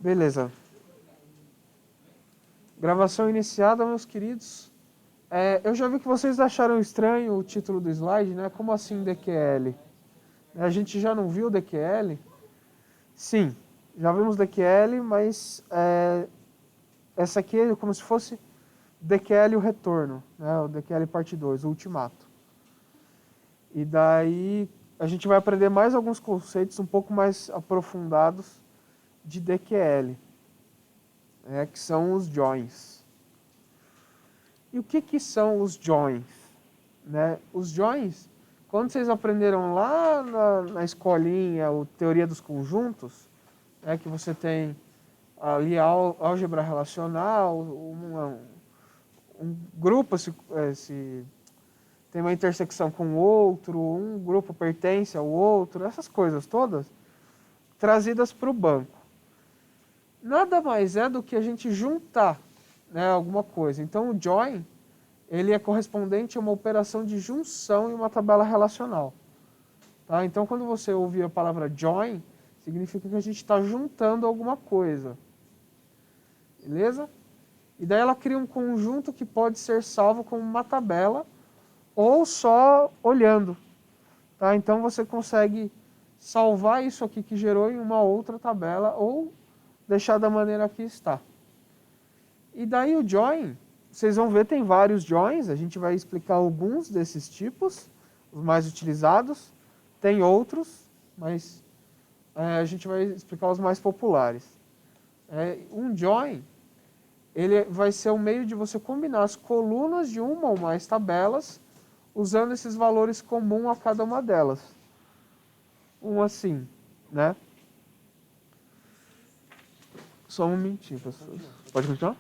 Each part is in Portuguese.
Beleza. Gravação iniciada, meus queridos. Eu já vi que vocês acharam estranho o título do slide, né? Como assim DQL? A gente já não viu DQL? Sim, já vimos DQL, mas essa aqui é como se fosse DQL o retorno, né? O DQL parte 2, o ultimato. E daí a gente vai aprender mais alguns conceitos um pouco mais aprofundados de DQL, que são os joins. E o que são os joins? Né? Os joins, quando vocês aprenderam lá na escolinha, a teoria dos conjuntos, que você tem ali a álgebra relacional, um grupo se tem uma intersecção com o outro, um grupo pertence ao outro, essas coisas todas trazidas para o banco. Nada mais é do que a gente juntar, né, alguma coisa. Então o join, ele é correspondente a uma operação de junção em uma tabela relacional. Tá? Então quando você ouvir a palavra join, significa que a gente está juntando alguma coisa. Beleza? E daí ela cria um conjunto que pode ser salvo como uma tabela ou só olhando. Tá? Então você consegue salvar isso aqui que gerou em uma outra tabela ou deixar da maneira que está. E daí o join, vocês vão ver, tem vários joins, a gente vai explicar alguns desses tipos, os mais utilizados. Tem outros, mas a gente vai explicar os mais populares. Um join, ele vai ser um meio de você combinar as colunas de uma ou mais tabelas usando esses valores comuns a cada uma delas. Assim, né? Só um momentinho, pessoal. Pode continuar?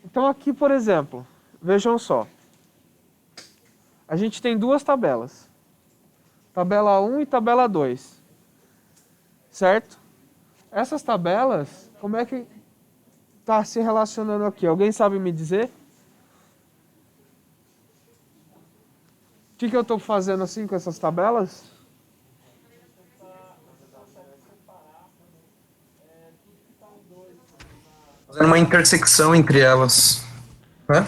Então aqui, por exemplo, vejam só. A gente tem duas tabelas. Tabela 1 e tabela 2. Certo? Essas tabelas, como é que está se relacionando aqui? Alguém sabe me dizer? O que eu estou fazendo assim com essas tabelas? Fazendo uma intersecção entre elas, né?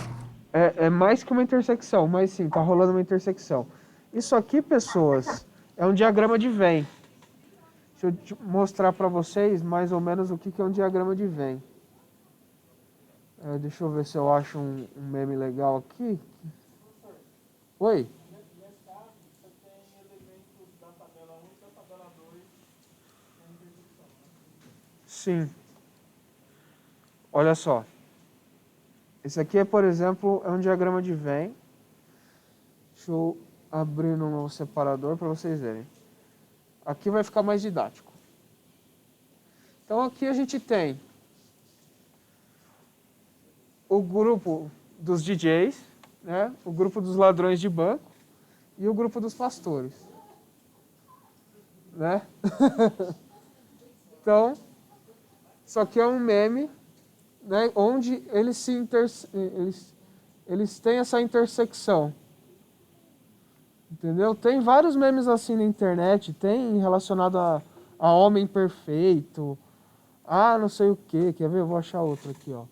É mais que uma intersecção, mas sim, está rolando uma intersecção. Isso aqui, pessoas, é um diagrama de Venn. Deixa eu mostrar para vocês mais ou menos o que é um diagrama de Venn. Deixa eu ver se eu acho um meme legal aqui. Oi? Sim. Olha só. Esse aqui, por exemplo, é um diagrama de Venn. Deixa eu abrir no meu separador para vocês verem. Aqui vai ficar mais didático. Então aqui a gente tem o grupo dos DJs, né? O grupo dos ladrões de banco e o grupo dos pastores. Né? Então, isso aqui é um meme, né, onde eles têm essa intersecção. Entendeu? Tem vários memes assim na internet, tem relacionado a homem perfeito, não sei o que, quer ver? Eu vou achar outro aqui, ó.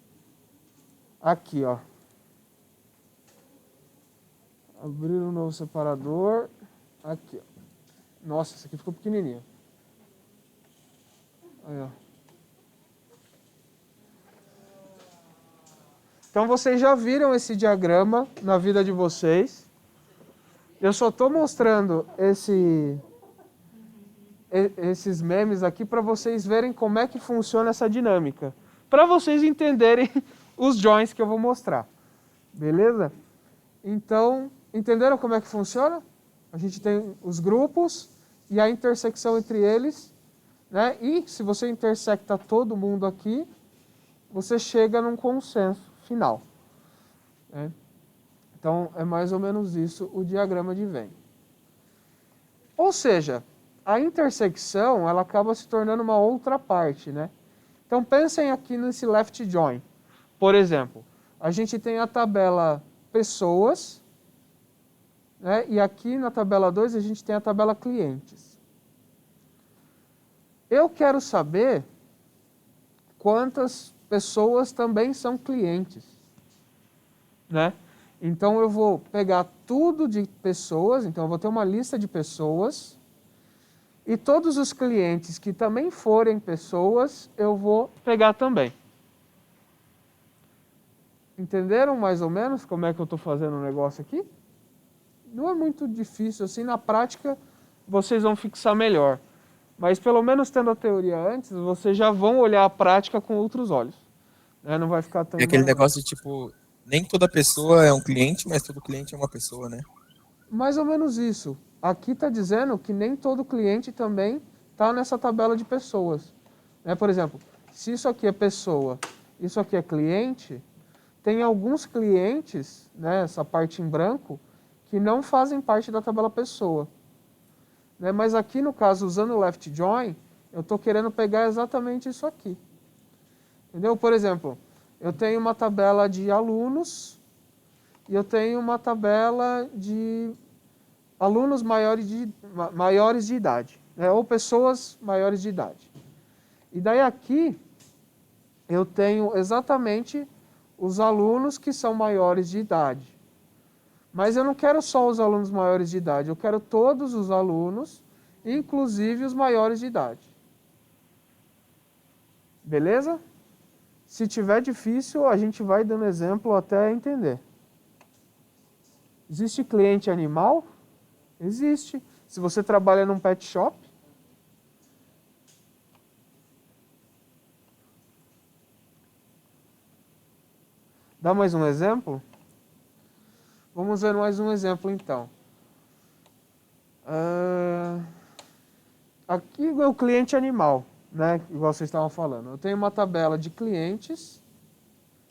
Aqui, ó. Abrir um novo separador. Aqui, ó. Nossa, esse aqui ficou pequenininho. Aí, ó. Então vocês já viram esse diagrama na vida de vocês. Eu só estou mostrando esses memes aqui para vocês verem como é que funciona essa dinâmica. Para vocês entenderem os joins que eu vou mostrar. Beleza? Então, entenderam como é que funciona? A gente tem os grupos e a intersecção entre eles. Né? E se você intersecta todo mundo aqui, você chega num consenso final. Né? Então, é mais ou menos isso o diagrama de Venn. Ou seja, a intersecção ela acaba se tornando uma outra parte. Né? Então, pensem aqui nesse left join. Por exemplo, a gente tem a tabela pessoas, né? E aqui na tabela 2 a gente tem a tabela clientes. Eu quero saber quantas pessoas também são clientes, né? Então eu vou pegar tudo de pessoas, então eu vou ter uma lista de pessoas e todos os clientes que também forem pessoas, eu vou pegar também. Entenderam mais ou menos como é que eu estou fazendo o negócio aqui? Não é muito difícil assim, na prática vocês vão fixar melhor. Mas pelo menos tendo a teoria antes, vocês já vão olhar a prática com outros olhos. Né? Não vai ficar tão É aquele embaralhado. negócio de tipo, nem toda pessoa é um cliente, mas todo cliente é uma pessoa, né? Mais ou menos isso. Aqui está dizendo que nem todo cliente também está nessa tabela de pessoas. Né? Por exemplo, se isso aqui é pessoa, isso aqui é cliente, tem alguns clientes, né, essa parte em branco, que não fazem parte da tabela pessoa. Né? Mas aqui no caso, usando o left join, eu estou querendo pegar exatamente isso aqui. Entendeu? Por exemplo, eu tenho uma tabela de alunos e eu tenho uma tabela de alunos maiores de idade, né? Ou pessoas maiores de idade. E daí aqui eu tenho exatamente os alunos que são maiores de idade. Mas eu não quero só os alunos maiores de idade, eu quero todos os alunos, inclusive os maiores de idade. Beleza? Se tiver difícil, a gente vai dando exemplo até entender. Existe cliente animal? Existe. Se você trabalha num pet shop. Dá mais um exemplo? Vamos ver mais um exemplo então. Aqui é o cliente animal, né? Igual vocês estavam falando. Eu tenho uma tabela de clientes,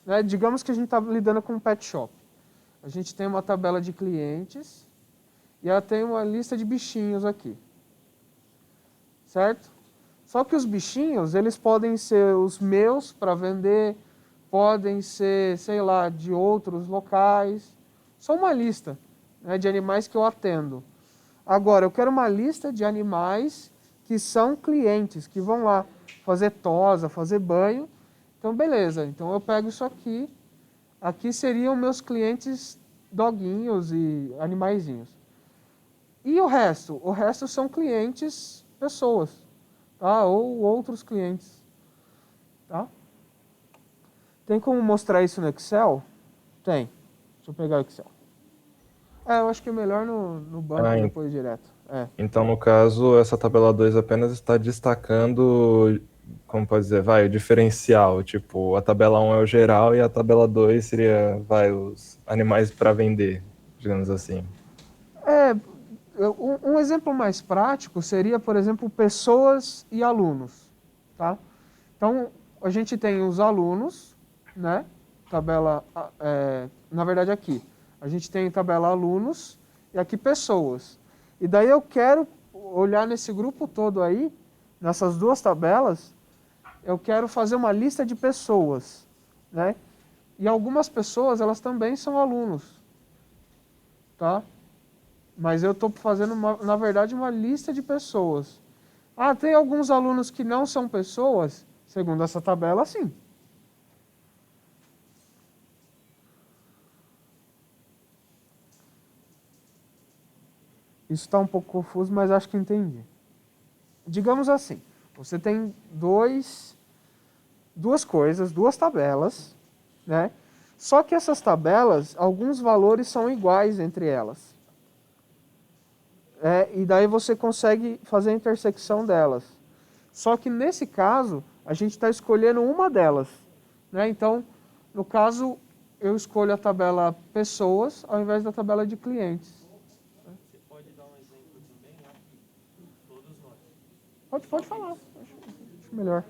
né? Digamos que a gente está lidando com um pet shop. A gente tem uma tabela de clientes e ela tem uma lista de bichinhos aqui. Certo? Só que os bichinhos, eles podem ser os meus para vender, podem ser, sei lá, de outros locais. Só uma lista, né, de animais que eu atendo. Agora, eu quero uma lista de animais que são clientes, que vão lá fazer tosa, fazer banho. Então, beleza. Então, eu pego isso aqui. Aqui seriam meus clientes doguinhos e animaizinhos. E o resto? O resto são clientes, pessoas, tá? Ou outros clientes, tá? Tem como mostrar isso no Excel? Tem. Deixa eu pegar o Excel. Eu acho que é melhor no banco depois direto. Então, no caso, essa tabela 2 apenas está destacando, como pode dizer, o diferencial. Tipo, a tabela 1 é o geral e a tabela 2 seria, os animais para vender, digamos assim. Um exemplo mais prático seria, por exemplo, pessoas e alunos, tá? Então, a gente tem os alunos, né? Tabela, na verdade aqui, a gente tem tabela alunos e aqui pessoas. E daí eu quero olhar nesse grupo todo aí, nessas duas tabelas, eu quero fazer uma lista de pessoas, né? E algumas pessoas, elas também são alunos, tá? Mas eu estou fazendo, na verdade, uma lista de pessoas. Tem alguns alunos que não são pessoas? Segundo essa tabela, sim. Isso está um pouco confuso, mas acho que entendi. Digamos assim, você tem duas coisas, duas tabelas, né? Só que essas tabelas, alguns valores são iguais entre elas. E daí você consegue fazer a intersecção delas. Só que nesse caso, a gente está escolhendo uma delas, né? Então, no caso, eu escolho a tabela pessoas ao invés da tabela de clientes. Você pode dar um exemplo também aqui, todos nós. Pode falar, acho melhor.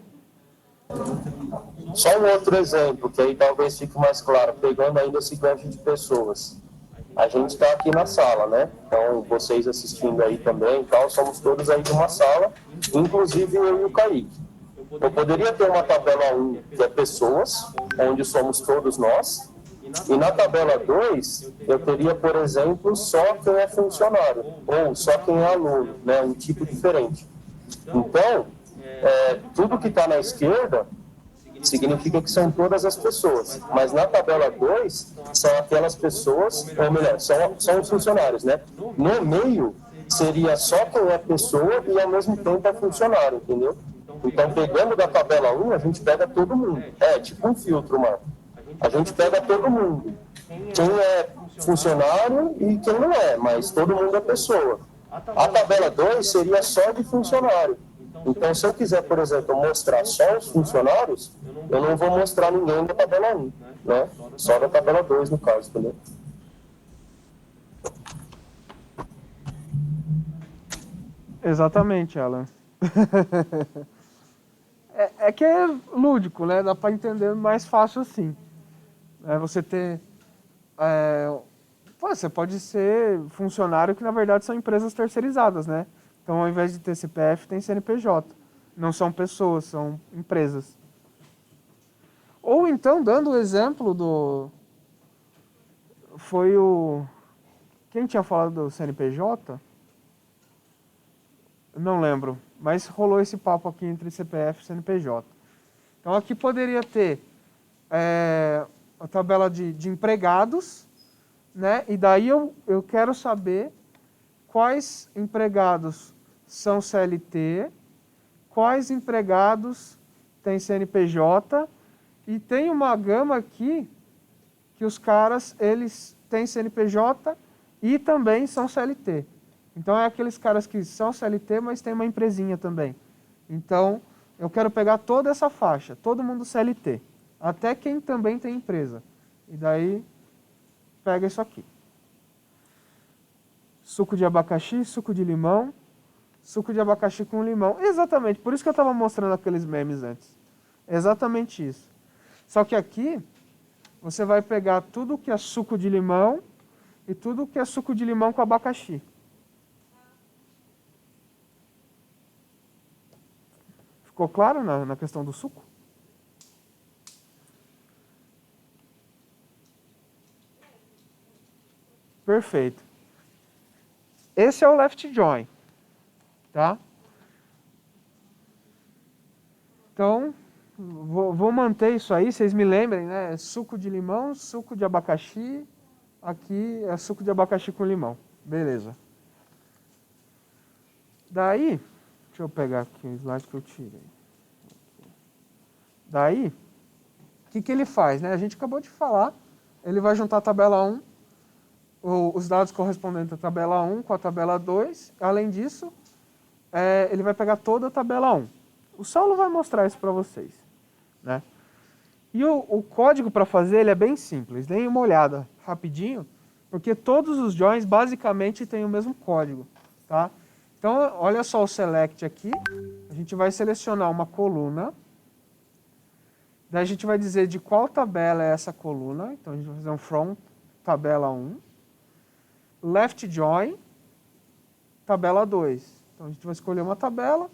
Só um outro exemplo, que aí talvez fique mais claro, pegando ainda esse gancho de pessoas. A gente está aqui na sala, né? Então, vocês assistindo aí também, somos todos aí de uma sala, inclusive eu e o Kaique. Eu poderia ter uma tabela 1, que é pessoas, onde somos todos nós, e na tabela 2, eu teria, por exemplo, só quem é funcionário, ou só quem é aluno, né? Um tipo diferente. Então, tudo que está na esquerda significa que são todas as pessoas, mas na tabela 2 são aquelas pessoas, ou melhor, são os funcionários, né? No meio seria só quem é pessoa e ao mesmo tempo é funcionário, entendeu? Então, pegando da tabela 1, a gente pega todo mundo. É tipo um filtro, mano. A gente pega todo mundo. Quem é funcionário e quem não é, mas todo mundo é pessoa. A tabela 2 seria só de funcionário. Então, se eu quiser, por exemplo, mostrar só os funcionários, eu não vou mostrar ninguém da tabela 1, né? Só da tabela 2, no caso, entendeu? Exatamente, Alan. É que é lúdico, né? Dá para entender mais fácil assim. Você ter... você pode ser funcionário que, na verdade, são empresas terceirizadas, né? Então, ao invés de ter CPF, tem CNPJ. Não são pessoas, são empresas. Ou então, dando o exemplo do... Foi o... Quem tinha falado do CNPJ? Não lembro. Mas rolou esse papo aqui entre CPF e CNPJ. Então, aqui poderia ter a tabela de empregados, né? E daí eu quero saber quais empregados são CLT, quais empregados têm CNPJ, e tem uma gama aqui que os caras, eles têm CNPJ e também são CLT. Então, é aqueles caras que são CLT, mas tem uma empresinha também. Então, eu quero pegar toda essa faixa, todo mundo CLT, até quem também tem empresa. E daí, pega isso aqui. Suco de abacaxi, suco de limão, suco de abacaxi com limão. Exatamente, por isso que eu estava mostrando aqueles memes antes. Exatamente isso. Só que aqui, você vai pegar tudo que é suco de limão e tudo que é suco de limão com abacaxi. Ficou claro na questão do suco? Perfeito. Esse é o left join, tá? Então, vou manter isso aí, vocês me lembrem, né? Suco de limão, suco de abacaxi. Aqui é suco de abacaxi com limão. Beleza. Daí, deixa eu pegar aqui o slide que eu tirei. Daí, o que ele faz, né? A gente acabou de falar, ele vai juntar a tabela 1, os dados correspondentes à tabela 1 com a tabela 2. Além disso, ele vai pegar toda a tabela 1. O Saulo vai mostrar isso para vocês, né? E o código para fazer ele é bem simples. Deem uma olhada rapidinho, porque todos os joins basicamente têm o mesmo código, tá? Então, olha só o select aqui. A gente vai selecionar uma coluna. Daí a gente vai dizer de qual tabela é essa coluna. Então, a gente vai fazer um from tabela 1. Left join, tabela 2. Então, a gente vai escolher uma tabela.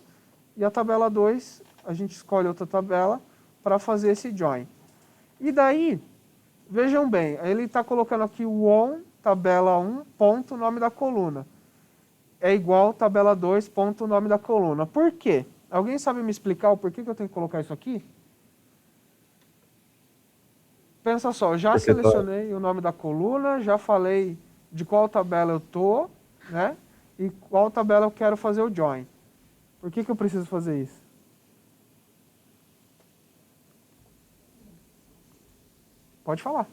E a tabela 2, a gente escolhe outra tabela para fazer esse join. E daí, vejam bem, ele está colocando aqui o on, tabela 1, ponto, nome da coluna. É igual tabela 2, ponto, nome da coluna. Por quê? Alguém sabe me explicar o porquê que eu tenho que colocar isso aqui? Pensa só, já selecionei o nome da coluna, já falei de qual tabela eu tô, né? E qual tabela eu quero fazer o join. Por que eu preciso fazer isso? Pode falar.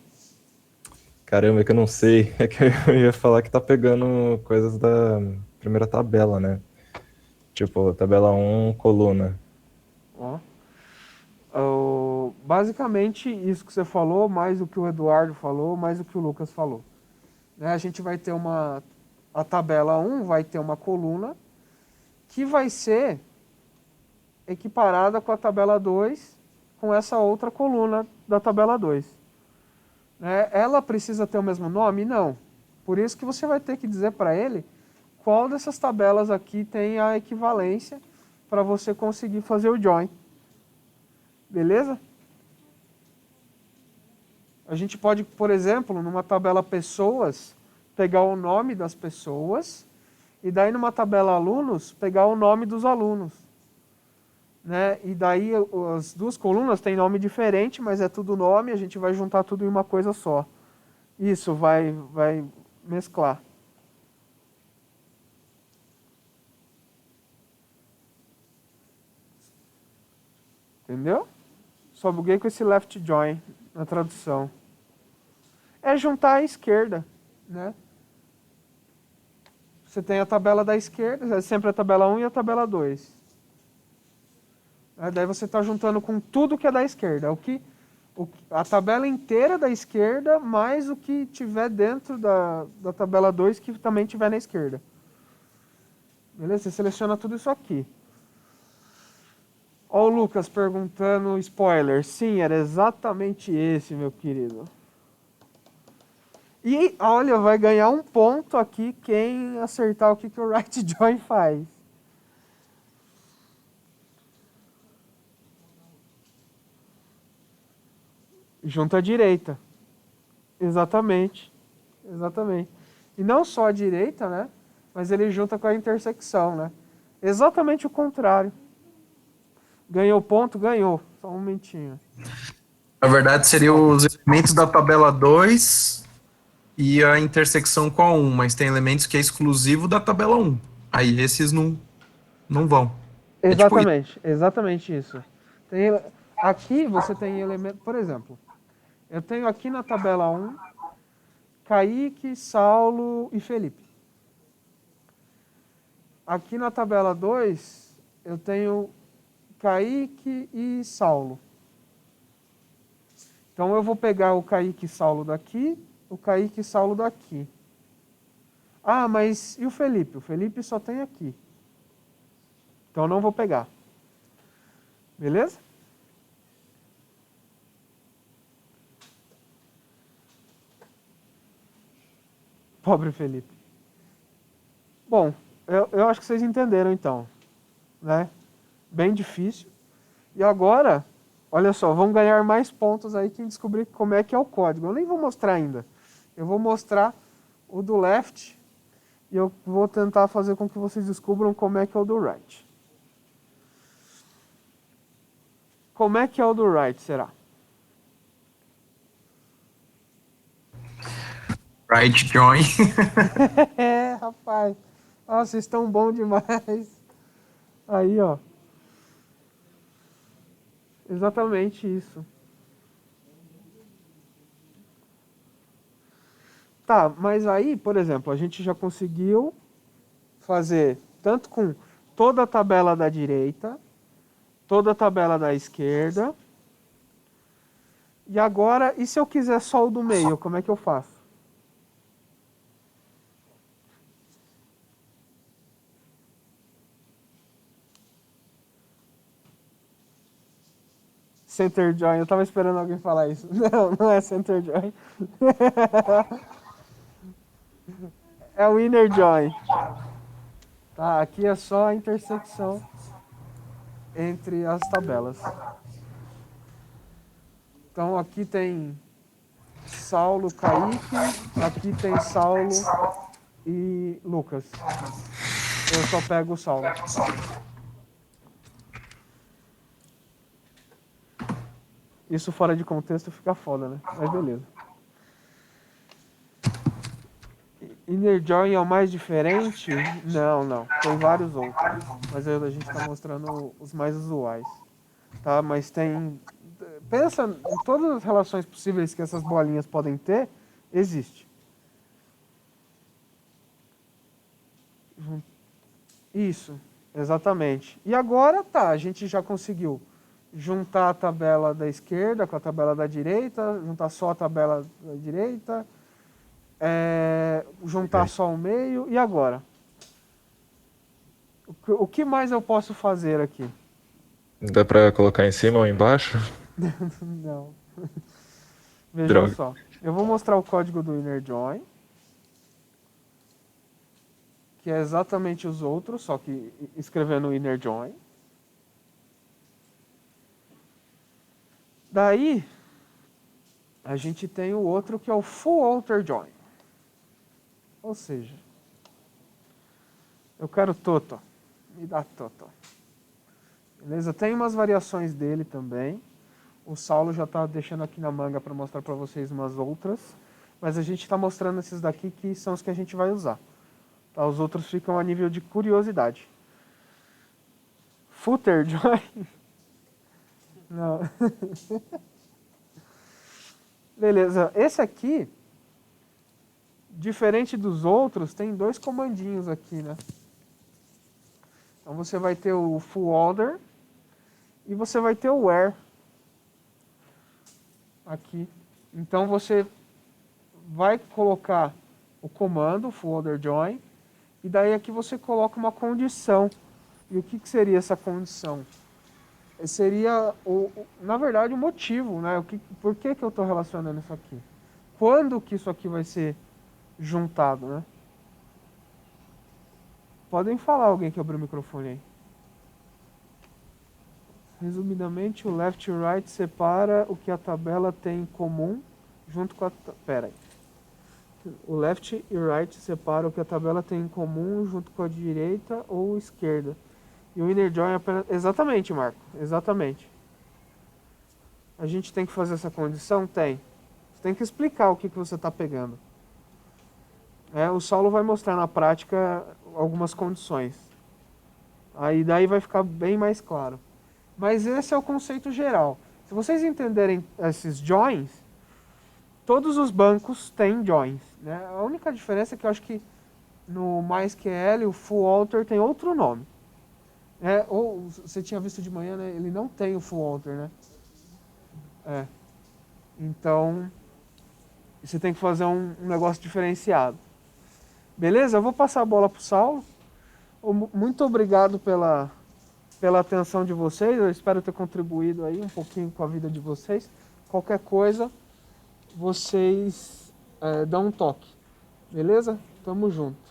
Caramba, é que eu não sei. É que eu ia falar que tá pegando coisas da primeira tabela, né? Tipo, tabela 1, coluna. Basicamente, isso que você falou, mais o que o Eduardo falou, mais o que o Lucas falou. Né? A gente vai ter a tabela 1 vai ter uma coluna que vai ser equiparada com a tabela 2, com essa outra coluna da tabela 2. Ela precisa ter o mesmo nome? Não. Por isso que você vai ter que dizer para ele qual dessas tabelas aqui tem a equivalência para você conseguir fazer o join. Beleza? A gente pode, por exemplo, numa tabela pessoas, pegar o nome das pessoas, e daí numa tabela alunos, pegar o nome dos alunos. né? E daí as duas colunas têm nome diferente, mas é tudo nome, a gente vai juntar tudo em uma coisa só. Isso, vai mesclar. Entendeu? Só buguei com esse left join na tradução. É juntar à esquerda, né? Você tem a tabela da esquerda, é sempre a tabela 1 e a tabela 2. Daí você está juntando com tudo que é da esquerda. A tabela inteira da esquerda, mais o que tiver dentro da tabela 2 que também tiver na esquerda. Beleza? Você seleciona tudo isso aqui. Ó o Lucas perguntando, spoiler. Sim, era exatamente esse, meu querido. E, olha, vai ganhar um ponto aqui quem acertar o que o right join faz. Junta à direita. Exatamente. Exatamente. E não só a direita, né? Mas ele junta com a intersecção, né? Exatamente o contrário. Ganhou ponto? Ganhou. Só um momentinho. Na verdade, seriam os elementos da tabela 2 e a intersecção com a 1, mas tem elementos que é exclusivo da tabela 1. Aí esses não vão. É tipo isso. Exatamente isso. Aqui você tem elemento, por exemplo, eu tenho aqui na tabela 1 Kaique, Saulo e Felipe. Aqui na tabela 2 eu tenho Kaique e Saulo. Então eu vou pegar o Kaique e Saulo daqui, o Kaique e Saulo daqui. Ah, mas e o Felipe? O Felipe só tem aqui. Então eu não vou pegar. Beleza? Pobre Felipe. Bom, eu acho que vocês entenderam então, né? Bem difícil. E agora, olha só, vão ganhar mais pontos aí quem descobrir como é que é o código. Eu nem vou mostrar ainda. Eu vou mostrar o do left e eu vou tentar fazer com que vocês descubram como é que é o do right. Como é que é o do right, será? Right join. É, rapaz. Nossa, vocês estão bons demais. Aí, ó. Exatamente isso. Tá, mas aí, por exemplo, a gente já conseguiu fazer tanto com toda a tabela da direita, toda a tabela da esquerda. E agora, e se eu quiser só o do meio, como é que eu faço? Center join, eu tava esperando alguém falar isso. Não, não é center join. É o inner join. Tá, aqui é só a intersecção entre as tabelas. Então aqui tem Saulo, Kaique, aqui tem Saulo e Lucas. Eu só pego o Saulo. Isso fora de contexto fica foda, né? Mas beleza. Inner Join é o mais diferente? Não. Tem vários outros. Mas a gente está mostrando os mais usuais. Tá? Mas tem... Pensa em todas as relações possíveis que essas bolinhas podem ter, existe. Isso, exatamente. E agora tá, a gente já conseguiu juntar a tabela da esquerda com a tabela da direita, juntar só a tabela da direita, juntar só o meio, e agora? O que mais eu posso fazer aqui? Dá pra colocar em cima ou embaixo? Não. Vejam Droga. só. Eu vou mostrar o código do inner join, que é exatamente os outros, só que escrevendo inner join. Daí, a gente tem o outro que é o full outer join. Ou seja, eu quero toto. Me dá toto. Beleza? Tem umas variações dele também. O Saulo já está deixando aqui na manga para mostrar para vocês umas outras. Mas a gente está mostrando esses daqui que são os que a gente vai usar. Tá? Os outros ficam a nível de curiosidade. Footer join? Não. Beleza. Esse aqui, diferente dos outros, tem 2 comandinhos aqui, né? Então você vai ter o full order e você vai ter o where aqui. Então você vai colocar o comando full order join e daí aqui você coloca uma condição. E o que seria essa condição? Seria, na verdade, o motivo, né? Por que eu estou relacionando isso aqui? Quando que isso aqui vai ser juntado, né? Podem falar, alguém que abriu o microfone aí. Resumidamente, o left e o right separa o que a tabela tem em comum junto com a... Pera aí. O left e o right separa o que a tabela tem em comum junto com a direita ou esquerda. E o inner join apenas... Exatamente, Marco. Exatamente. A gente tem que fazer essa condição? Tem. Você tem que explicar o que você está pegando. O Saulo vai mostrar na prática algumas condições. Aí daí vai ficar bem mais claro. Mas esse é o conceito geral. Se vocês entenderem esses joins, todos os bancos têm joins, né? A única diferença é que eu acho que no MySQL o full alter tem outro nome. Ou você tinha visto de manhã, né? Ele não tem o full alter, né? Então, você tem que fazer um negócio diferenciado. Beleza? Eu vou passar a bola para o Saulo. Muito obrigado pela atenção de vocês. Eu espero ter contribuído aí um pouquinho com a vida de vocês. Qualquer coisa, vocês dão um toque. Beleza? Tamo junto.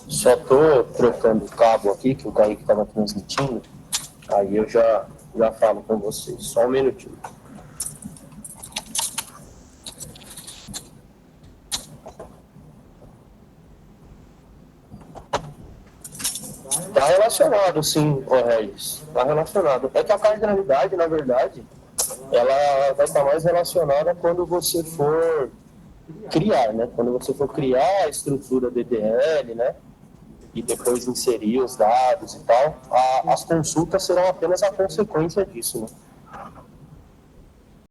Só tô trocando o cabo aqui, que o Kaique estava transmitindo. Aí eu já falo com vocês. Só um minutinho. Tá relacionado, sim, Regis. Tá relacionado. É que a cardinalidade, na verdade, ela vai estar mais relacionada quando você for criar, né? Quando você for criar a estrutura DDL, né? E depois inserir os dados e tal, as consultas serão apenas a consequência disso, né?